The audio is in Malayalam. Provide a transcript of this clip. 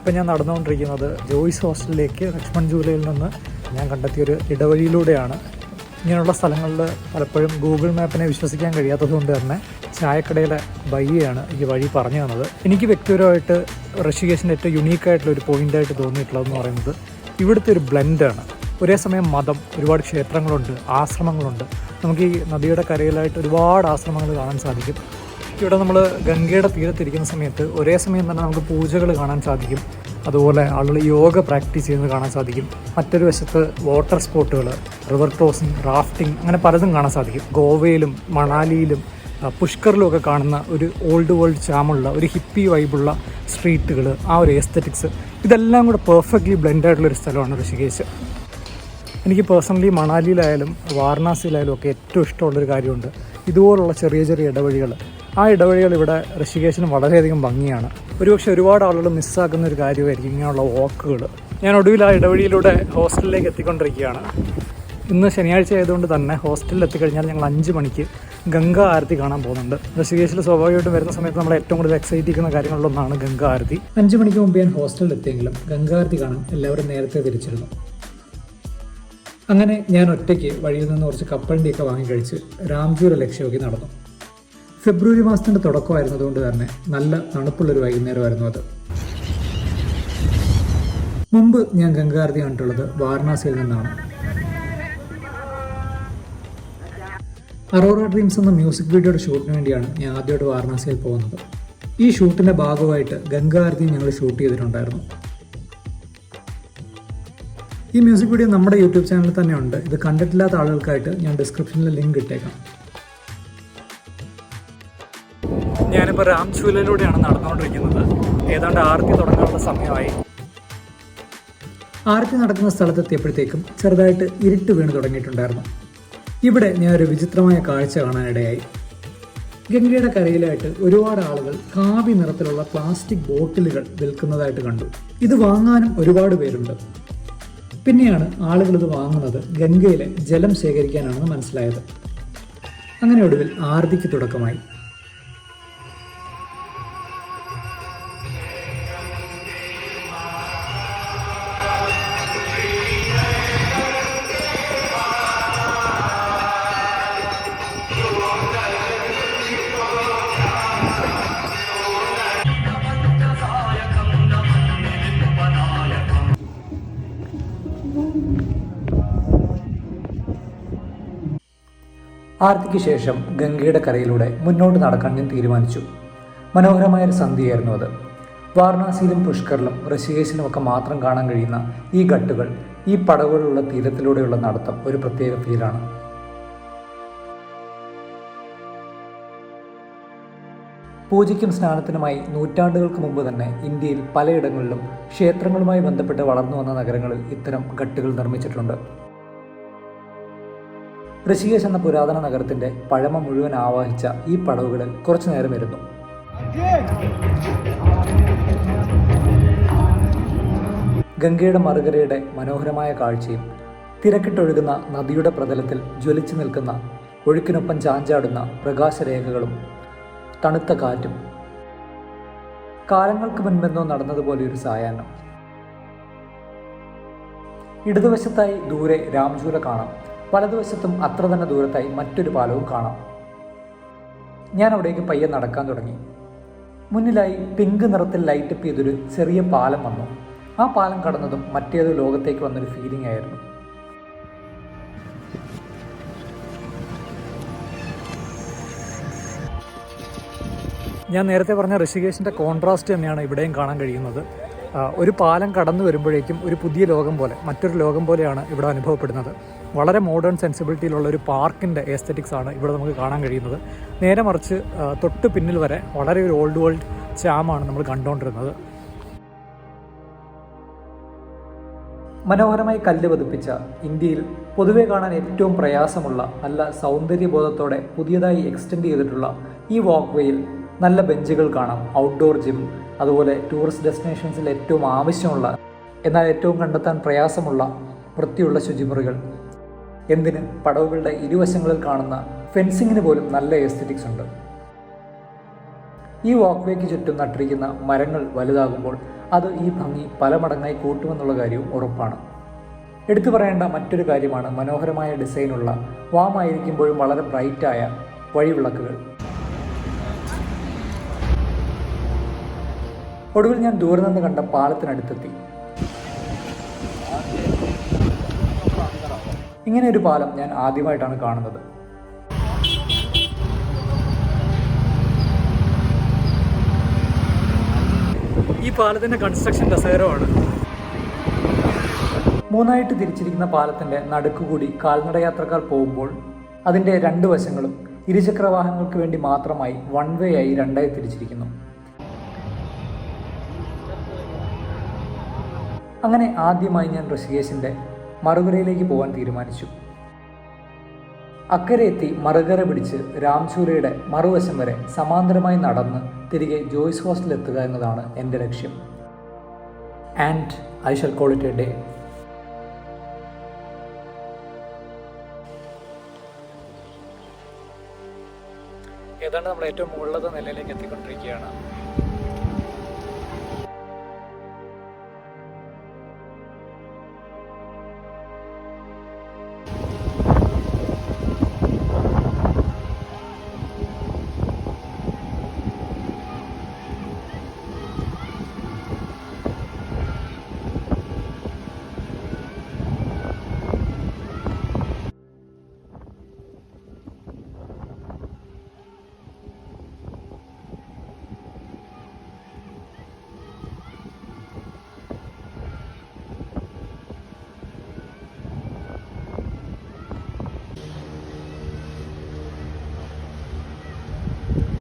ഇപ്പം ഞാൻ നടന്നുകൊണ്ടിരിക്കുന്നത് ജോയ്സ് ഹോസ്റ്റലിലേക്ക് ലക്ഷ്മൺ ജൂലയിൽ നിന്ന് ഞാൻ കണ്ടെത്തിയൊരു ഇടവഴിയിലൂടെയാണ്. ഇങ്ങനെയുള്ള സ്ഥലങ്ങളിൽ പലപ്പോഴും ഗൂഗിൾ മാപ്പിനെ വിശ്വസിക്കാൻ കഴിയാത്തതുകൊണ്ട് തന്നെ ചായക്കടയിലെ ബയ്യാണ് ഈ വഴി പറഞ്ഞു തന്നത്. എനിക്ക് വ്യക്തിപരമായിട്ട് ഋഷികേശിൻ്റെ ഏറ്റവും യുണീക്കായിട്ടുള്ള ഒരു പോയിൻ്റായിട്ട് തോന്നിയിട്ടുള്ളതെന്ന് പറയുന്നത് ഇവിടുത്തെ ഒരു ബ്ലെൻഡാണ്. ഒരേ സമയം മതം, ഒരുപാട് ക്ഷേത്രങ്ങളുണ്ട്, ആശ്രമങ്ങളുണ്ട്. നമുക്ക് ഈ നദിയുടെ കരയിലായിട്ട് ഒരുപാട് ആശ്രമങ്ങൾ കാണാൻ സാധിക്കും. ഇവിടെ നമ്മൾ ഗംഗയുടെ തീരത്തിരിക്കുന്ന സമയത്ത് ഒരേ സമയം തന്നെ നമുക്ക് പൂജകൾ കാണാൻ സാധിക്കും. അതുപോലെ ആളുകൾ യോഗ പ്രാക്ടീസ് ചെയ്യുന്നത് കാണാൻ സാധിക്കും. മറ്റൊരു വശത്ത് വാട്ടർ സ്പോർട്ടുകൾ, റിവർ ക്രോസിംഗ്, റാഫ്റ്റിംഗ്, അങ്ങനെ പലതും കാണാൻ സാധിക്കും. ഗോവയിലും മണാലിയിലും പുഷ്കറിലും ഒക്കെ കാണുന്ന ഒരു ഓൾഡ് വേൾഡ് ചാമുള്ള ഒരു ഹിപ്പി വൈബുള്ള സ്ട്രീറ്റുകൾ, ആ ഒരു എസ്തറ്റിക്സ്, ഇതെല്ലാം കൂടെ പെർഫെക്റ്റ്ലി ബ്ലെൻഡായിട്ടുള്ളൊരു സ്ഥലമാണ് ഋഷികേശ്. എനിക്ക് പേഴ്സണലി മണാലിയിലായാലും വാരണാസിയിലായാലും ഒക്കെ ഏറ്റവും ഇഷ്ടമുള്ളൊരു കാര്യമുണ്ട് ഇതുപോലുള്ള ചെറിയ ചെറിയ ഇടവഴികൾ. ആ ഇടവഴികൾ ഇവിടെ ഋഷികേശിന് വളരെയധികം ഭംഗിയാണ്. ഒരുപക്ഷെ ഒരുപാട് ആളുകൾ മിസ്സാക്കുന്ന ഒരു കാര്യമായിരിക്കും ഇങ്ങനെയുള്ള വാക്കുകൾ. ഞാൻ ഒടുവിൽ ആ ഇടവഴിയിലൂടെ ഹോസ്റ്റലിലേക്ക് എത്തിക്കൊണ്ടിരിക്കുകയാണ്. ഇന്ന് ശനിയാഴ്ച ആയതുകൊണ്ട് തന്നെ ഹോസ്റ്റലിൽ എത്തിക്കഴിഞ്ഞാൽ ഞങ്ങൾ 5 മണിക്ക് ഗംഗാ ആരതി കാണാൻ പോകുന്നുണ്ട്. ഋഷികേശിൽ സ്വാഭാവികമായിട്ടും വരുന്ന സമയത്ത് നമ്മൾ ഏറ്റവും കൂടുതൽ എക്സൈറ്റ് ചെയ്യുന്ന കാര്യങ്ങളിലൊന്നാണ് ഗംഗാ ആരതി. 5 മണിക്ക് മുമ്പ് ഞാൻ ഹോസ്റ്റലിൽ എത്തിയെങ്കിലും ഗംഗാ ആരതി കാണാൻ എല്ലാവരും നേരത്തെ തിരിച്ചിരുന്നു. അങ്ങനെ ഞാൻ ഒറ്റയ്ക്ക് വഴിയിൽ നിന്ന് കുറച്ച് കപ്പലിൻ്റെയൊക്കെ വാങ്ങിക്കഴിച്ച് രാംജൂല ലക്ഷ്യമാക്കി നടന്നു. ഫെബ്രുവരി മാസത്തിൻ്റെ തുടക്കമായിരുന്നതുകൊണ്ട് തന്നെ നല്ല തണുപ്പുള്ളൊരു വൈകുന്നേരമായിരുന്നു അത്. മുമ്പ് ഞാൻ ഗംഗാരതി കണ്ടിട്ടുള്ളത് വാരണാസിയിൽ നിന്നാണ്. അറോറ ഡ്രീംസ് എന്ന മ്യൂസിക് വീഡിയോയുടെ ഷൂട്ടിന് വേണ്ടിയാണ് ഞാൻ ആദ്യമായിട്ട് വാരണാസിയിൽ പോകുന്നത്. ഈ ഷൂട്ടിൻ്റെ ഭാഗമായിട്ട് ഗംഗാരതി ഞങ്ങൾ ഷൂട്ട് ചെയ്തിട്ടുണ്ടായിരുന്നു. ഈ മ്യൂസിക് വീഡിയോ നമ്മുടെ യൂട്യൂബ് ചാനലിൽ തന്നെ ഉണ്ട്. ഇത് കണ്ടിട്ടില്ലാത്ത ആളുകൾക്കായിട്ട് ഞാൻ ഡിസ്ക്രിപ്ഷനിൽ ലിങ്ക് ഇട്ടേക്കാം. ഞാനിപ്പോൾ രാംചൂലയിലൂടെയാണ് നടന്നുകൊണ്ടിരിക്കുന്നത്. ഏതാണ്ട് ആരതി തുടങ്ങാനുള്ള സമയമായി. ആരതി നടക്കുന്ന സ്ഥലത്തെത്തിയപ്പോഴത്തേക്കും ചെറുതായിട്ട് ഇരുട്ട് വീണ് തുടങ്ങിയിട്ടുണ്ടായിരുന്നു. ഇവിടെ ഞാനൊരു വിചിത്രമായ കാഴ്ച കാണാനിടയായി. ഗംഗയുടെ കരയിലായിട്ട് ഒരുപാട് ആളുകൾ കാവി നിറത്തിലുള്ള പ്ലാസ്റ്റിക് ബോട്ടിലുകൾ വിൽക്കുന്നതായിട്ട് കണ്ടു. ഇത് വാങ്ങാനും ഒരുപാട് പേരുണ്ട്. പിന്നെയാണ് ആളുകൾ ഇത് വാങ്ങുന്നത് ഗംഗയിലെ ജലം ശേഖരിക്കാനാണെന്ന് മനസ്സിലായത്. അങ്ങനെ ഒടുവിൽ ആരതിക്ക് തുടക്കമായി. ആരതിക്ക് ശേഷം ഗംഗയുടെ കരയിലൂടെ മുന്നോട്ട് നടക്കാൻ ഞാൻ തീരുമാനിച്ചു. മനോഹരമായൊരു സന്ധ്യയായിരുന്നു അത്. വാരണാസിയിലും പുഷ്കറിലും ഋഷികേശിലുമൊക്കെ മാത്രം കാണാൻ കഴിയുന്ന ഈ ഘട്ടുകൾ, ഈ പടവുകളുള്ള തീരത്തിലൂടെയുള്ള നടത്തം ഒരു പ്രത്യേക ഫീലാണ്. പൂജയ്ക്കും സ്നാനത്തിനുമായി നൂറ്റാണ്ടുകൾക്ക് മുമ്പ് തന്നെ ഇന്ത്യയിൽ പലയിടങ്ങളിലും ക്ഷേത്രങ്ങളുമായി ബന്ധപ്പെട്ട് വളർന്നു വന്ന നഗരങ്ങളിൽ ഇത്തരം ഘട്ടുകൾ നിർമ്മിച്ചിട്ടുണ്ട്. ഋഷികേശ് എന്ന പുരാതന നഗരത്തിന്റെ പഴമ മുഴുവൻ ആവാഹിച്ച ഈ പടവുകളിൽ കുറച്ചു നേരം ഇരുന്നു. ഗംഗയുടെ മറുകരയുടെ മനോഹരമായ കാഴ്ചയും തിരക്കിട്ടൊഴുകുന്ന നദിയുടെ പ്രതലത്തിൽ ജ്വലിച്ചു നിൽക്കുന്ന ഒഴുക്കിനൊപ്പം ചാഞ്ചാടുന്ന പ്രകാശരേഖകളും തണുത്ത കാറ്റും, കാലങ്ങൾക്ക് മുൻപെന്നോ നടന്നതുപോലെ ഒരു സായാഹ്നം. ഇടതുവശത്തായി ദൂരെ രാംചൂല കാണാം. വലതുവശത്തും അത്ര തന്നെ ദൂരത്തായി മറ്റൊരു പാലവും കാണാം. ഞാൻ അവിടേക്ക് പയ്യെ നടക്കാൻ തുടങ്ങി. മുന്നിലായി പിങ്ക് നിറത്തിൽ ലൈറ്റപ്പ് ചെയ്തൊരു ചെറിയ പാലം വന്നു. ആ പാലം കടന്നതും മറ്റേതോ ലോകത്തേക്ക് വന്നൊരു ഫീലിംഗ് ആയിരുന്നു. ഞാൻ നേരത്തെ പറഞ്ഞ ഋഷികേശിൻ്റെ കോൺട്രാസ്റ്റ് തന്നെയാണ് ഇവിടെയും കാണാൻ കഴിയുന്നത്. ഒരു പാലം കടന്നു വരുമ്പോഴേക്കും ഒരു പുതിയ ലോകം പോലെ, മറ്റൊരു ലോകം പോലെയാണ് ഇവിടെ അനുഭവപ്പെടുന്നത്. വളരെ മോഡേൺ സെൻസിബിലിറ്റിയിലുള്ള ഒരു പാർക്കിൻ്റെ എസ്തറ്റിക്സ് ആണ് ഇവിടെ നമുക്ക് കാണാൻ കഴിയുന്നത്. നേരെ മറിച്ച് തൊട്ട് പിന്നിൽ വരെ വളരെ ഒരു ഓൾഡ് വേൾഡ് ചാമാണ് നമ്മൾ കണ്ടുകൊണ്ടിരുന്നത്. മനോഹരമായി കല്ല് പതിപ്പിച്ച, ഇന്ത്യയിൽ പൊതുവെ കാണാൻ ഏറ്റവും പ്രയാസമുള്ള, നല്ല സൗന്ദര്യബോധത്തോടെ പുതിയതായി എക്സ്റ്റെൻഡ് ചെയ്തിട്ടുള്ള ഈ വാക്ക് വേയിൽ നല്ല ബെഞ്ചുകൾ കാണാം. ഔട്ട്ഡോർ ജിം, അതുപോലെ ടൂറിസ്റ്റ് ഡെസ്റ്റിനേഷൻസിൽ ഏറ്റവും ആവശ്യമുള്ള എന്നാൽ ഏറ്റവും കണ്ടെത്താൻ പ്രയാസമുള്ള വൃത്തിയുള്ള ശുചിമുറികൾ. എന്തിന്, പടവുകളുടെ ഇരുവശങ്ങളിൽ കാണുന്ന ഫെൻസിങ്ങിന് പോലും നല്ല എസ്തറ്റിക്സ് ഉണ്ട്. ഈ വാക്ക് വേക്ക് ചുറ്റും നട്ടിരിക്കുന്ന മരങ്ങൾ വലുതാകുമ്പോൾ അത് ഈ ഭംഗി പല മടങ്ങായി കൂട്ടുമെന്നുള്ള കാര്യവും ഉറപ്പാണ്. എടുത്തു പറയേണ്ട മറ്റൊരു കാര്യമാണ് മനോഹരമായ ഡിസൈനുള്ള വാമായിരിക്കുമ്പോഴും വളരെ ബ്രൈറ്റായ വഴിവിളക്കുകൾ. ഒടുവിൽ ഞാൻ ദൂരെ നിന്ന് കണ്ട പാലത്തിനടുത്തെത്തി. ഇങ്ങനെ ഒരു പാലം ഞാൻ ആദ്യമായിട്ടാണ് കാണുന്നത്. ഈ പാലത്തിൻ്റെ കൺസ്ട്രക്ഷൻ രസകരമാണ്. മൂന്നായിട്ട് തിരിച്ചിരിക്കുന്ന പാലത്തിൻ്റെ നടുക്കുകൂടി കാൽനടയാത്രക്കാർ പോകുമ്പോൾ അതിൻ്റെ രണ്ട് വശങ്ങളും ഇരുചക്ര വാഹനങ്ങൾക്ക് വേണ്ടി മാത്രമായി വൺ വേ ആയി രണ്ടായി തിരിച്ചിരിക്കുന്നു. അങ്ങനെ ആദ്യമായി ഞാൻ ഋഷികേശിൻ്റെ മറുകരയിലേക്ക് പോകാൻ തീരുമാനിച്ചു. അക്കരെ എത്തി മറുകര പിടിച്ച് രാംചൂരയുടെ മറുവശം വരെ സമാന്തരമായി നടന്ന് തിരികെ ജോയ്സ് ഹോസ്റ്റലിൽ എത്തുക എന്നതാണ് എൻ്റെ ലക്ഷ്യം. And I shall call it A day. ഏതാണ്ട് നമ്മൾ ഏറ്റവും മുകളിലത്തെ നിലയിലേക്ക് എത്തിക്കൊണ്ടിരിക്കുകയാണ്.